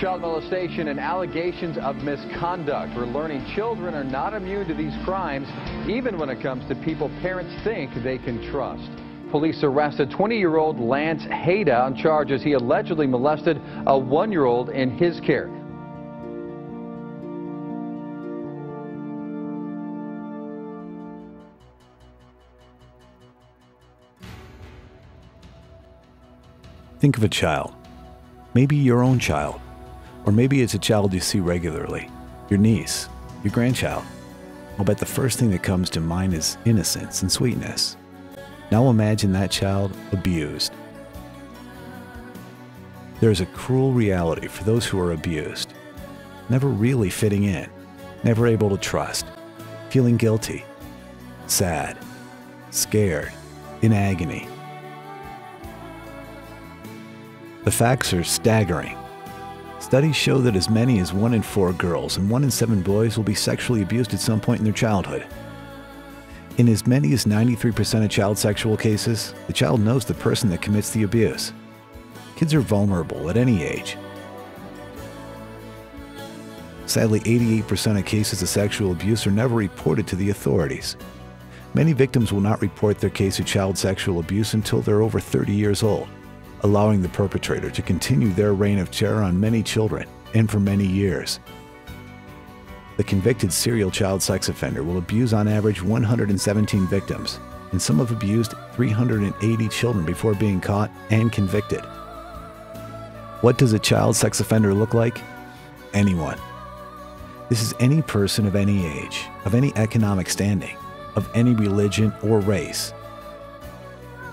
Child molestation and allegations of misconduct. We're learning children are not immune to these crimes, even when it comes to people parents think they can trust. Police arrested 20-year-old Lance Hayda on charges he allegedly molested a 1-year-old in his care. Think of a child. Maybe your own child. Or maybe it's a child you see regularly. Your niece, your grandchild. I'll bet the first thing that comes to mind is innocence and sweetness. Now imagine that child abused. There is a cruel reality for those who are abused. Never really fitting in, never able to trust, feeling guilty, sad, scared, in agony. The facts are staggering. Studies show that as many as 1 in 4 girls and 1 in 7 boys will be sexually abused at some point in their childhood. In as many as 93% of child sexual cases, the child knows the person that commits the abuse. Kids are vulnerable at any age. Sadly, 88% of cases of sexual abuse are never reported to the authorities. Many victims will not report their case of child sexual abuse until they're over 30 years old, allowing the perpetrator to continue their reign of terror on many children and for many years. The convicted serial child sex offender will abuse on average 117 victims, and some have abused 380 children before being caught and convicted. What does a child sex offender look like? Anyone. This is any person of any age, of any economic standing, of any religion or race.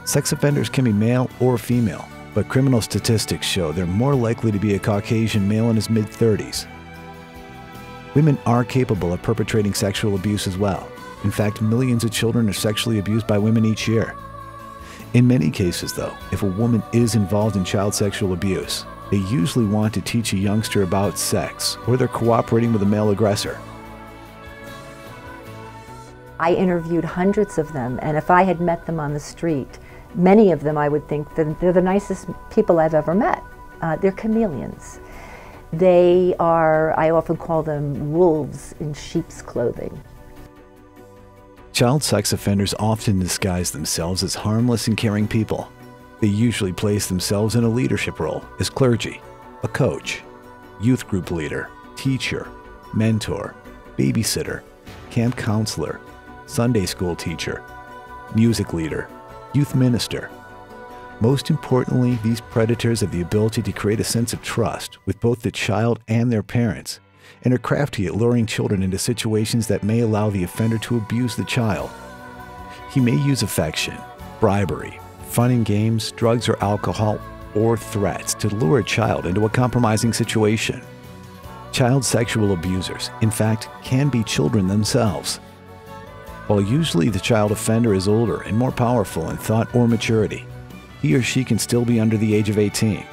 Sex offenders can be male or female, but criminal statistics show they're more likely to be a Caucasian male in his mid-30s. Women are capable of perpetrating sexual abuse as well. In fact, millions of children are sexually abused by women each year. In many cases, though, if a woman is involved in child sexual abuse, they usually want to teach a youngster about sex, or they're cooperating with a male aggressor. I interviewed hundreds of them, and if I had met them on the street, many of them I would think that they're the nicest people I've ever met. They're chameleons. They are, I often call them wolves in sheep's clothing. Child sex offenders often disguise themselves as harmless and caring people. They usually place themselves in a leadership role as clergy, a coach, youth group leader, teacher, mentor, babysitter, camp counselor, Sunday school teacher, music leader, youth minister. Most importantly, these predators have the ability to create a sense of trust with both the child and their parents, and are crafty at luring children into situations that may allow the offender to abuse the child. He may use affection, bribery, fun and games, drugs or alcohol, or threats to lure a child into a compromising situation. Child sexual abusers, in fact, can be children themselves. While usually the child offender is older and more powerful in thought or maturity, he or she can still be under the age of 18.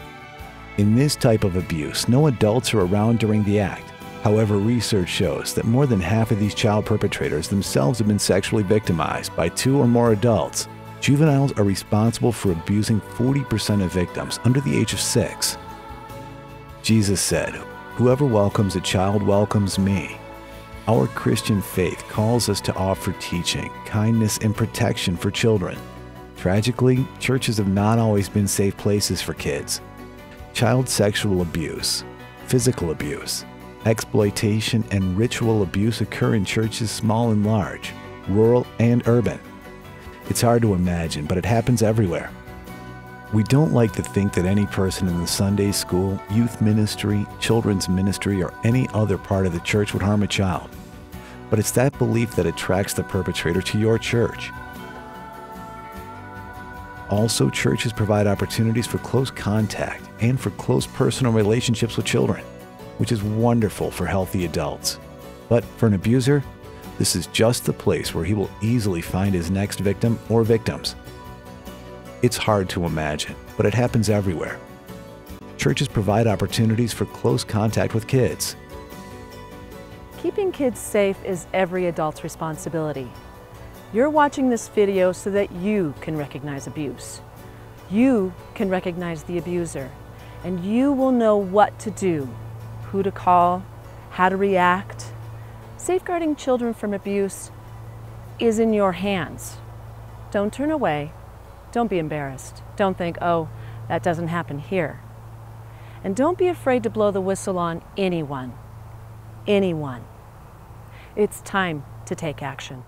In this type of abuse, no adults are around during the act. However, research shows that more than half of these child perpetrators themselves have been sexually victimized by 2 or more adults. Juveniles are responsible for abusing 40% of victims under the age of 6. Jesus said, "Whoever welcomes a child welcomes me." Our Christian faith calls us to offer teaching, kindness, and protection for children. Tragically, churches have not always been safe places for kids. Child sexual abuse, physical abuse, exploitation, and ritual abuse occur in churches small and large, rural and urban. It's hard to imagine, but it happens everywhere. We don't like to think that any person in the Sunday school, youth ministry, children's ministry, or any other part of the church would harm a child. But it's that belief that attracts the perpetrator to your church. Also, churches provide opportunities for close contact and for close personal relationships with children, which is wonderful for healthy adults. But for an abuser, this is just the place where he will easily find his next victim or victims. It's hard to imagine, but it happens everywhere. Churches provide opportunities for close contact with kids. Keeping kids safe is every adult's responsibility. You're watching this video so that you can recognize abuse. You can recognize the abuser, and you will know what to do who to call, how to react. Safeguarding children from abuse is in your hands. Don't turn away. Don't be embarrassed. Don't think, oh, that doesn't happen here. And don't be afraid to blow the whistle on anyone. Anyone. It's time to take action.